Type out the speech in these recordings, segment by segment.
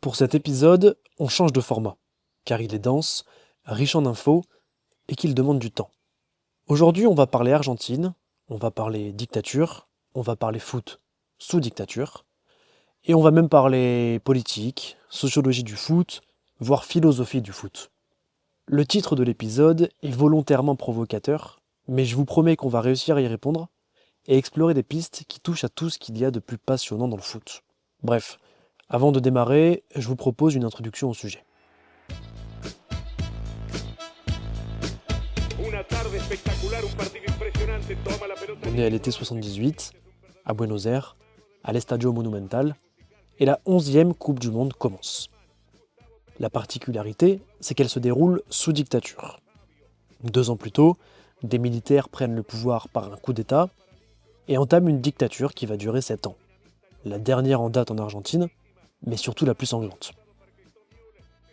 Pour cet épisode, on change de format, car il est dense, riche en infos et qu'il demande du temps. Aujourd'hui, on va parler Argentine, on va parler dictature, on va parler foot sous dictature, et on va même parler politique, sociologie du foot, voire philosophie du foot. Le titre de l'épisode est volontairement provocateur, mais je vous promets qu'on va réussir à y répondre et explorer des pistes qui touchent à tout ce qu'il y a de plus passionnant dans le foot. Bref, avant de démarrer, je vous propose une introduction au sujet. On est à l'été 78, à Buenos Aires, à l'Estadio Monumental, et la 11e Coupe du Monde commence. La particularité, c'est qu'elle se déroule sous dictature. 2 ans plus tôt, des militaires prennent le pouvoir par un coup d'État et entament une dictature qui va durer 7 ans. La dernière en date en Argentine, mais surtout la plus sanglante.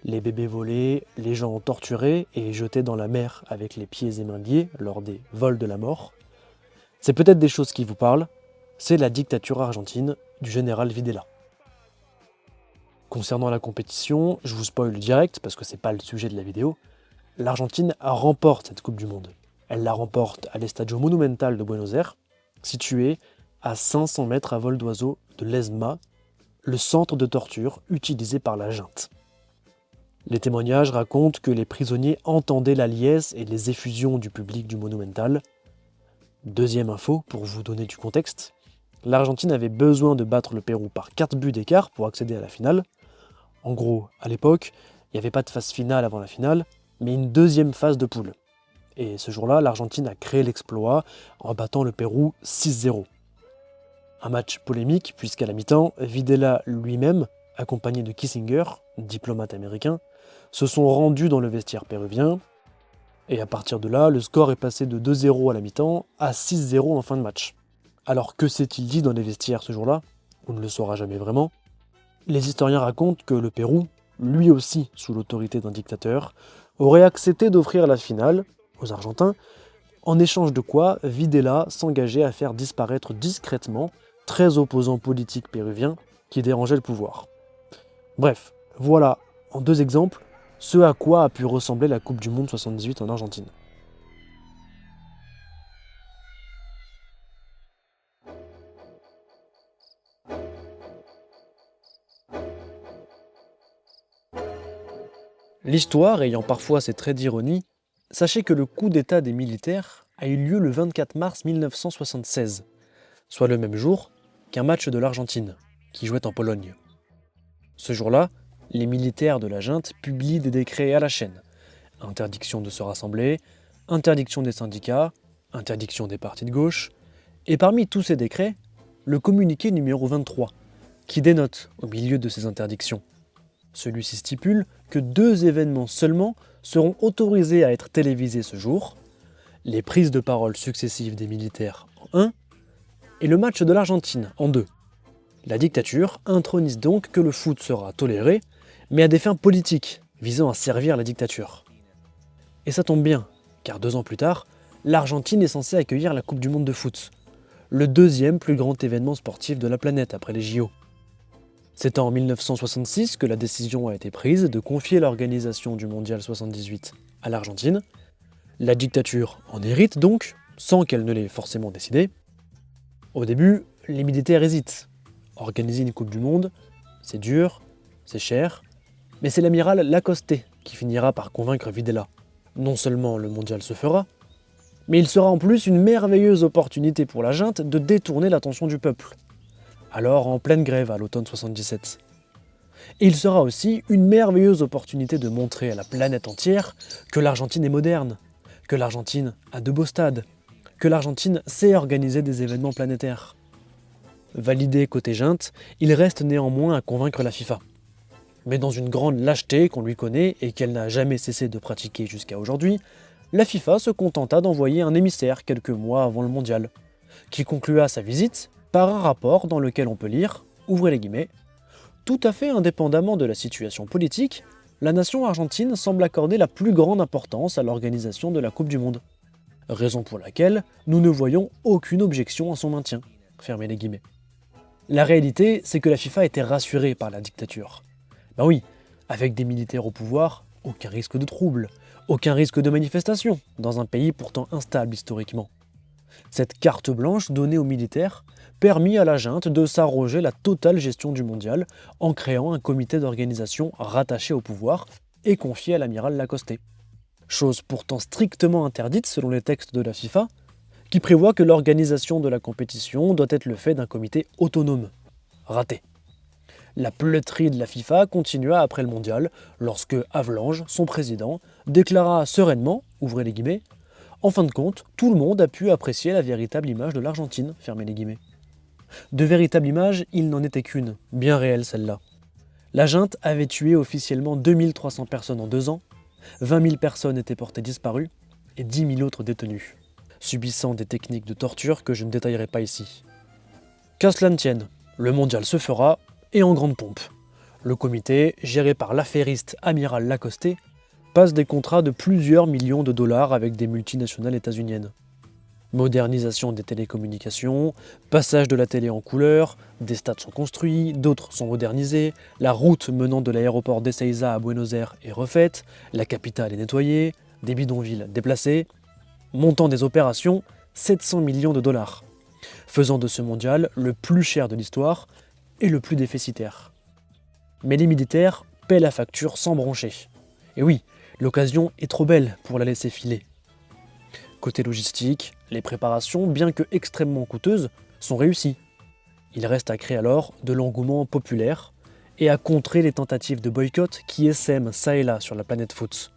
Les bébés volés, les gens torturés et jetés dans la mer avec les pieds et mains liés lors des vols de la mort. C'est peut-être des choses qui vous parlent, c'est la dictature argentine du général Videla. Concernant la compétition, je vous spoil direct parce que c'est pas le sujet de la vidéo, l'Argentine remporte cette Coupe du Monde. Elle la remporte à l'Estadio Monumental de Buenos Aires, situé à 500 mètres à vol d'oiseau de l'ESMA, le centre de torture utilisé par la junte. Les témoignages racontent que les prisonniers entendaient la liesse et les effusions du public du Monumental. Deuxième info, pour vous donner du contexte, l'Argentine avait besoin de battre le Pérou par 4 buts d'écart pour accéder à la finale. En gros, à l'époque, il n'y avait pas de phase finale avant la finale, mais une deuxième phase de poule. Et ce jour-là, l'Argentine a créé l'exploit en battant le Pérou 6-0. Un match polémique, puisqu'à la mi-temps, Videla lui-même, accompagné de Kissinger, diplomate américain, se sont rendus dans le vestiaire péruvien, et à partir de là, le score est passé de 2-0 à la mi-temps à 6-0 en fin de match. Alors que s'est-il dit dans les vestiaires ce jour-là? On ne le saura jamais vraiment. Les historiens racontent que le Pérou, lui aussi sous l'autorité d'un dictateur, aurait accepté d'offrir la finale aux Argentins, en échange de quoi Videla s'engageait à faire disparaître discrètement 13 opposants politiques péruviens qui dérangeaient le pouvoir. Bref, voilà, en 2 exemples, ce à quoi a pu ressembler la Coupe du Monde 78 en Argentine. L'histoire ayant parfois ses traits d'ironie, sachez que le coup d'État des militaires a eu lieu le 24 mars 1976, soit le même jour qu'un match de l'Argentine, qui jouait en Pologne. Ce jour-là, les militaires de la junte publient des décrets à la chaîne. Interdiction de se rassembler, interdiction des syndicats, interdiction des partis de gauche, et parmi tous ces décrets, le communiqué numéro 23, qui dénote au milieu de ces interdictions. Celui-ci stipule que 2 événements seulement seront autorisés à être télévisés ce jour, les prises de parole successives des militaires en 1, et le match de l'Argentine en 2. La dictature intronise donc que le foot sera toléré, mais à des fins politiques, visant à servir la dictature. Et ça tombe bien, car 2 ans plus tard, l'Argentine est censée accueillir la Coupe du Monde de foot, le 2e plus grand événement sportif de la planète après les JO. C'est en 1966 que la décision a été prise de confier l'organisation du Mondial 78 à l'Argentine. La dictature en hérite donc, sans qu'elle ne l'ait forcément décidé. Au début, les militaires hésitent. Organiser une Coupe du Monde, c'est dur, c'est cher, mais c'est l'amiral Lacosté qui finira par convaincre Videla. Non seulement le mondial se fera, mais il sera en plus une merveilleuse opportunité pour la junte de détourner l'attention du peuple, alors en pleine grève à l'automne 77. Et il sera aussi une merveilleuse opportunité de montrer à la planète entière que l'Argentine est moderne, que l'Argentine a de beaux stades, que l'Argentine sait organiser des événements planétaires. Validé côté junte, il reste néanmoins à convaincre la FIFA. Mais dans une grande lâcheté qu'on lui connaît et qu'elle n'a jamais cessé de pratiquer jusqu'à aujourd'hui, la FIFA se contenta d'envoyer un émissaire quelques mois avant le mondial, qui conclua sa visite par un rapport dans lequel on peut lire, ouvrez les guillemets, « Tout à fait indépendamment de la situation politique, la nation argentine semble accorder la plus grande importance à l'organisation de la Coupe du Monde. Raison pour laquelle nous ne voyons aucune objection à son maintien. » Fermez les guillemets. La réalité, c'est que la FIFA était rassurée par la dictature. Ben oui, avec des militaires au pouvoir, aucun risque de trouble, aucun risque de manifestation, dans un pays pourtant instable historiquement. Cette carte blanche donnée aux militaires permit à la junte de s'arroger la totale gestion du mondial en créant un comité d'organisation rattaché au pouvoir et confié à l'amiral Lacosté. Chose pourtant strictement interdite selon les textes de la FIFA, qui prévoit que l'organisation de la compétition doit être le fait d'un comité autonome. Raté. La pleuterie de la FIFA continua après le mondial, lorsque Havelange, son président, déclara sereinement, ouvrez les guillemets, en fin de compte, tout le monde a pu apprécier la véritable image de l'Argentine, fermez les guillemets. De véritable image, il n'en était qu'une, bien réelle celle-là. La junte avait tué officiellement 2300 personnes en 2 ans, 20 000 personnes étaient portées disparues et 10 000 autres détenues, subissant des techniques de torture que je ne détaillerai pas ici. Qu'à cela ne tienne, le mondial se fera, et en grande pompe. Le comité, géré par l'affairiste amiral Lacosté, passe des contrats de plusieurs millions de dollars avec des multinationales états-uniennes. Modernisation des télécommunications, passage de la télé en couleur, des stades sont construits, d'autres sont modernisés, la route menant de l'aéroport d'Ezeiza à Buenos Aires est refaite, la capitale est nettoyée, des bidonvilles déplacés. Montant des opérations, 700 millions de dollars, faisant de ce mondial le plus cher de l'histoire et le plus déficitaire. Mais les militaires paient la facture sans broncher. Et oui, l'occasion est trop belle pour la laisser filer. Côté logistique, les préparations, bien que extrêmement coûteuses, sont réussies. Il reste à créer alors de l'engouement populaire et à contrer les tentatives de boycott qui essaiment ça et là sur la planète foot.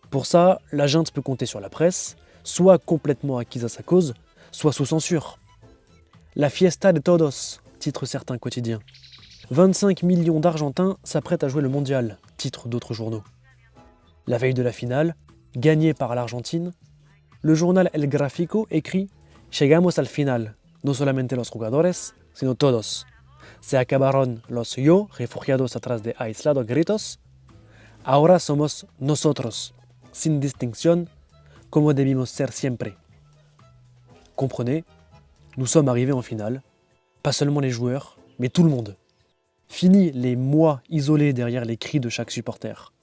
Pour ça, la junte peut compter sur la presse, soit complètement acquise à sa cause, soit sous censure. La fiesta de todos, titre certains quotidiens. 25 millions d'Argentins s'apprêtent à jouer le mondial, titre d'autres journaux. La veille de la finale, gagnée par l'Argentine, le journal El Gráfico écrit « Llegamos al final, no solamente los jugadores, sino todos. Se acabaron los yo refugiados atrás de aislados gritos. Ahora somos nosotros, sin distinción, como debimos ser siempre. » Comprenez, nous sommes arrivés en finale, pas seulement les joueurs, mais tout le monde. Fini les mois isolés derrière les cris de chaque supporter.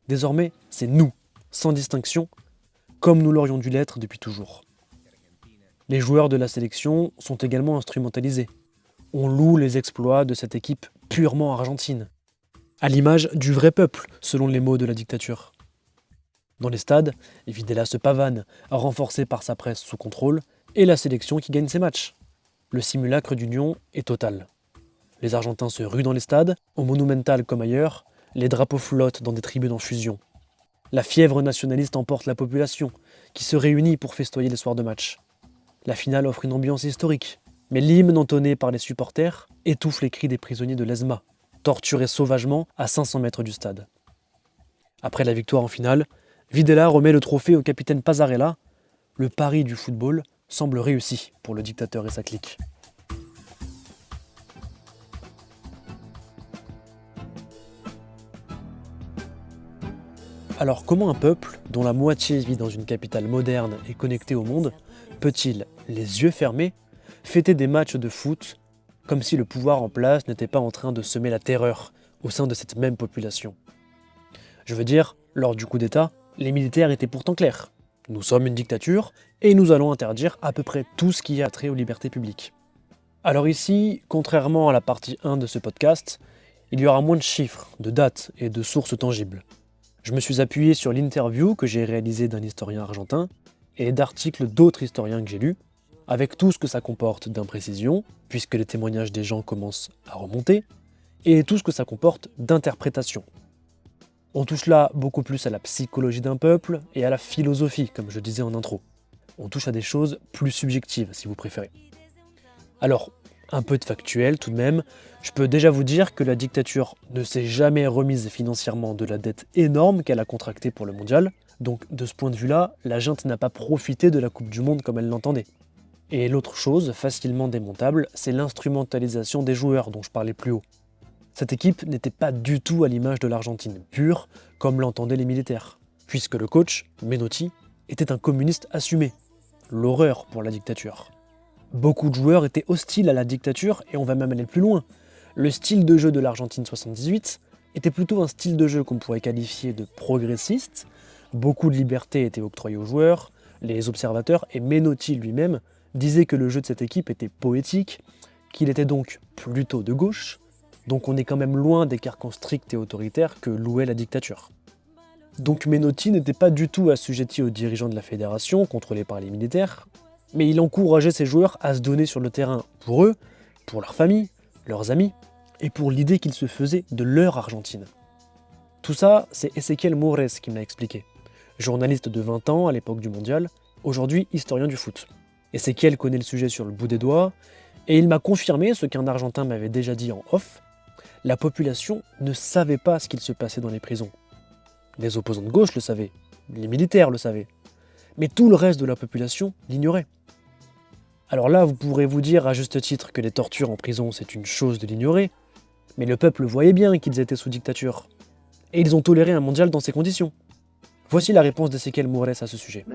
Désormais, c'est nous, sans distinction, comme nous l'aurions dû l'être depuis toujours. Les joueurs de la sélection sont également instrumentalisés. On loue les exploits de cette équipe purement argentine, à l'image du vrai peuple, selon les mots de la dictature. Dans les stades, Videla se pavane, renforcé par sa presse sous contrôle, et la sélection qui gagne ses matchs. Le simulacre d'union est total. Les Argentins se ruent dans les stades, au Monumental comme ailleurs, les drapeaux flottent dans des tribunes en fusion. La fièvre nationaliste emporte la population, qui se réunit pour festoyer les soirs de match. La finale offre une ambiance historique, mais l'hymne entonné par les supporters étouffe les cris des prisonniers de l'ESMA, torturés sauvagement à 500 mètres du stade. Après la victoire en finale, Videla remet le trophée au capitaine Passarella. Le pari du football semble réussi pour le dictateur et sa clique. Alors comment un peuple, dont la moitié vit dans une capitale moderne et connectée au monde, peut-il, les yeux fermés, fêter des matchs de foot comme si le pouvoir en place n'était pas en train de semer la terreur au sein de cette même population? Je veux dire, lors du coup d'État, les militaires étaient pourtant clairs. Nous sommes une dictature et nous allons interdire à peu près tout ce qui a trait aux libertés publiques. Alors ici, contrairement à la partie 1 de ce podcast, il y aura moins de chiffres, de dates et de sources tangibles. Je me suis appuyé sur l'interview que j'ai réalisée d'un historien argentin et d'articles d'autres historiens que j'ai lus, avec tout ce que ça comporte d'imprécisions, puisque les témoignages des gens commencent à remonter, et tout ce que ça comporte d'interprétation. On touche là beaucoup plus à la psychologie d'un peuple et à la philosophie, comme je disais en intro. On touche à des choses plus subjectives, si vous préférez. Alors, un peu de factuel tout de même, je peux déjà vous dire que la dictature ne s'est jamais remise financièrement de la dette énorme qu'elle a contractée pour le mondial, donc de ce point de vue-là, la junte n'a pas profité de la Coupe du Monde comme elle l'entendait. Et l'autre chose, facilement démontable, c'est l'instrumentalisation des joueurs dont je parlais plus haut. Cette équipe n'était pas du tout à l'image de l'Argentine pure, comme l'entendaient les militaires, puisque le coach, Menotti, était un communiste assumé. L'horreur pour la dictature. Beaucoup de joueurs étaient hostiles à la dictature et on va même aller plus loin. Le style de jeu de l'Argentine 78 était plutôt un style de jeu qu'on pourrait qualifier de progressiste. Beaucoup de liberté était octroyée aux joueurs, les observateurs et Menotti lui-même disaient que le jeu de cette équipe était poétique, qu'il était donc plutôt de gauche, donc on est quand même loin des carcans stricts et autoritaires que louait la dictature. Donc Menotti n'était pas du tout assujetti aux dirigeants de la fédération, contrôlés par les militaires, mais il encourageait ses joueurs à se donner sur le terrain pour eux, pour leur famille, leurs amis, et pour l'idée qu'ils se faisaient de leur Argentine. Tout ça, c'est Ezequiel Moures qui me l'a expliqué. Journaliste de 20 ans à l'époque du mondial, aujourd'hui historien du foot. Ezequiel connaît le sujet sur le bout des doigts, et il m'a confirmé ce qu'un Argentin m'avait déjà dit en off, la population ne savait pas ce qu'il se passait dans les prisons. Les opposants de gauche le savaient, les militaires le savaient, mais tout le reste de la population l'ignorait. Alors là, vous pourrez vous dire à juste titre que les tortures en prison c'est une chose de l'ignorer, mais le peuple voyait bien qu'ils étaient sous dictature, et ils ont toléré un mondial dans ces conditions. Voici la réponse d'Ezequiel Moures à ce sujet.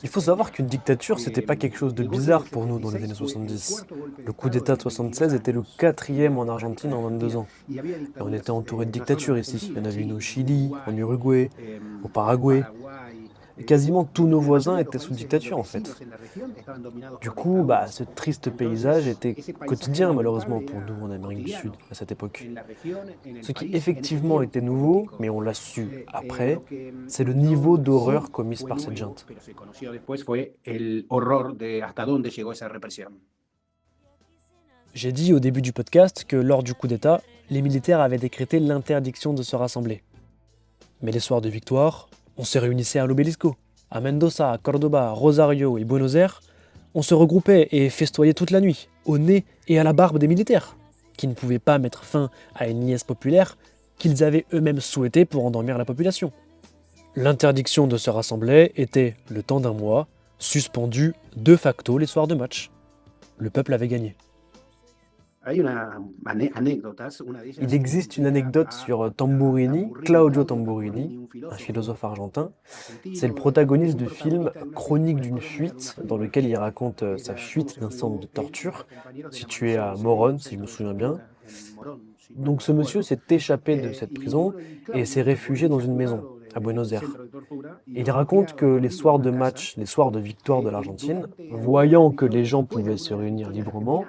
Il faut savoir qu'une dictature, c'était pas quelque chose de bizarre pour nous dans les années 70. Le coup d'État de 76 était le 4e en Argentine en 22 ans. Et on était entouré de dictatures ici. Il y en avait une au Chili, en Uruguay, au Paraguay. Et quasiment tous nos voisins étaient sous dictature en fait. Du coup, ce triste paysage était quotidien malheureusement pour nous en Amérique du Sud à cette époque. Ce qui effectivement était nouveau, mais on l'a su après, c'est le niveau d'horreur commise par cette junte. J'ai dit au début du podcast que lors du coup d'État, les militaires avaient décrété l'interdiction de se rassembler. Mais les soirs de victoire, on se réunissait à l'Obélisco. À Mendoza, à Cordoba, à Rosario et Buenos Aires, on se regroupait et festoyait toute la nuit, au nez et à la barbe des militaires, qui ne pouvaient pas mettre fin à une liesse populaire qu'ils avaient eux-mêmes souhaitée pour endormir la population. L'interdiction de se rassembler était, le temps d'un mois, suspendue de facto les soirs de match. Le peuple avait gagné. Il existe une anecdote sur Tamburini, Claudio Tamburini, un philosophe argentin. C'est le protagoniste du film Chronique d'une fuite, dans lequel il raconte sa fuite d'un centre de torture, situé à Morón, si je me souviens bien. Donc ce monsieur s'est échappé de cette prison et s'est réfugié dans une maison, à Buenos Aires. Et il raconte que les soirs de match, les soirs de victoire de l'Argentine, voyant que les gens pouvaient se réunir librement,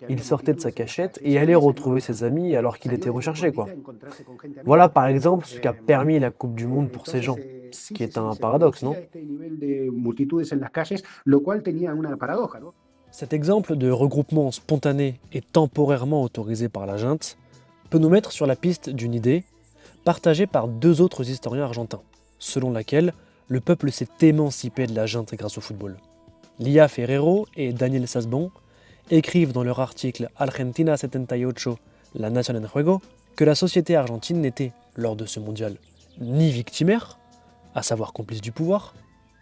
il sortait de sa cachette et allait retrouver ses amis alors qu'il était recherché, quoi. Voilà par exemple ce qu'a permis la Coupe du Monde pour ces gens, ce qui est un paradoxe, non? Cet exemple de regroupement spontané et temporairement autorisé par la junte peut nous mettre sur la piste d'une idée partagée par deux autres historiens argentins, selon laquelle le peuple s'est émancipé de la junte grâce au football. Lía Ferrero et Daniel Sasbon écrivent dans leur article Argentina 78, la nation en juego, que la société argentine n'était, lors de ce mondial, ni victimaire, à savoir complice du pouvoir,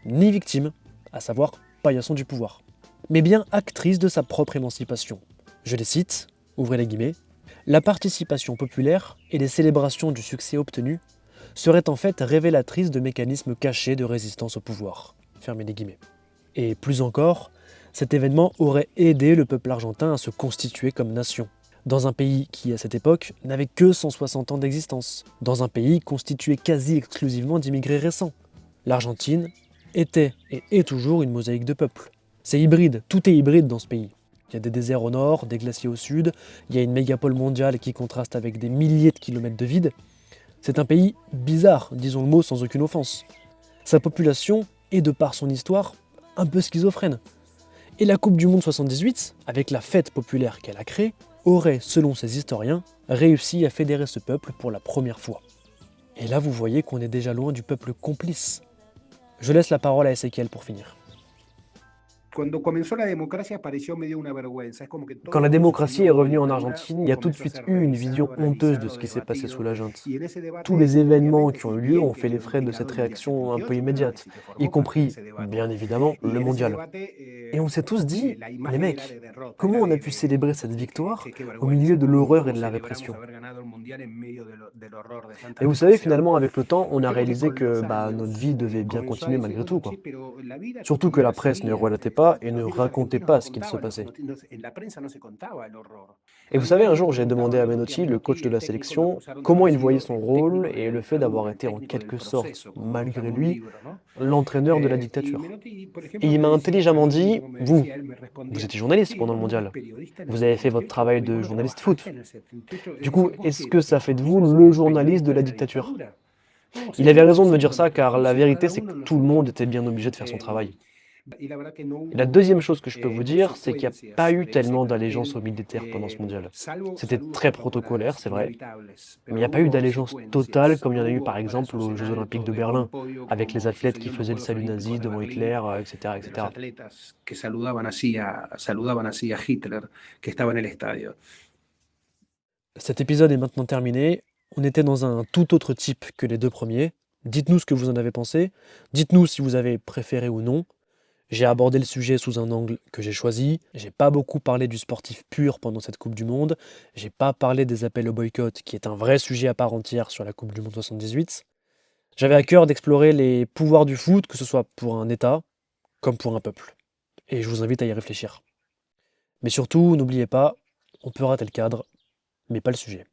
ni victime, à savoir paillasson du pouvoir, mais bien actrice de sa propre émancipation. Je les cite, ouvrez les guillemets, la participation populaire et les célébrations du succès obtenu seraient en fait révélatrices de mécanismes cachés de résistance au pouvoir. Fermez les guillemets. Et plus encore, cet événement aurait aidé le peuple argentin à se constituer comme nation, dans un pays qui, à cette époque, n'avait que 160 ans d'existence, dans un pays constitué quasi exclusivement d'immigrés récents. L'Argentine était et est toujours une mosaïque de peuples. C'est hybride, tout est hybride dans ce pays. Il y a des déserts au nord, des glaciers au sud, il y a une mégapole mondiale qui contraste avec des milliers de kilomètres de vide. C'est un pays bizarre, disons le mot sans aucune offense. Sa population est, de par son histoire, un peu schizophrène. Et la Coupe du Monde 78, avec la fête populaire qu'elle a créée, aurait, selon ces historiens, réussi à fédérer ce peuple pour la première fois. Et là, vous voyez qu'on est déjà loin du peuple complice. Je laisse la parole à Ezequiel pour finir. Quand la démocratie est revenue en Argentine, il y a tout de suite eu une vision honteuse de ce qui s'est passé sous la junte. Tous les événements qui ont eu lieu ont fait les frais de cette réaction un peu immédiate, y compris, bien évidemment, le mondial. Et on s'est tous dit, les mecs, comment on a pu célébrer cette victoire au milieu de l'horreur et de la répression? Et vous savez, finalement, avec le temps, on a réalisé que notre vie devait bien continuer malgré tout, quoi. Surtout que la presse ne relatait pas pas et ne racontait pas ce qu'il se passait. Et vous savez, un jour, j'ai demandé à Menotti, le coach de la sélection, comment il voyait son rôle et le fait d'avoir été en quelque sorte, malgré lui, l'entraîneur de la dictature. Et il m'a intelligemment dit, vous étiez journaliste pendant le mondial. Vous avez fait votre travail de journaliste foot. Du coup, est-ce que ça fait de vous le journaliste de la dictature? Il avait raison de me dire ça car la vérité c'est que tout le monde était bien obligé de faire son travail. Et la deuxième chose que je peux vous dire, c'est qu'il n'y a pas eu tellement d'allégeance aux militaires pendant ce mondial. C'était très protocolaire, c'est vrai, mais il n'y a pas eu d'allégeance totale comme il y en a eu par exemple aux Jeux Olympiques de Berlin, avec les athlètes qui faisaient le salut nazi devant Hitler, etc., etc. Cet épisode est maintenant terminé. On était dans un tout autre type que les deux premiers. Dites-nous ce que vous en avez pensé. Dites-nous si vous avez préféré ou non. J'ai abordé le sujet sous un angle que j'ai choisi. J'ai pas beaucoup parlé du sportif pur pendant cette Coupe du Monde. J'ai pas parlé des appels au boycott, qui est un vrai sujet à part entière sur la Coupe du Monde 78. J'avais à cœur d'explorer les pouvoirs du foot, que ce soit pour un État comme pour un peuple. Et je vous invite à y réfléchir. Mais surtout, n'oubliez pas, on peut rater le cadre, mais pas le sujet.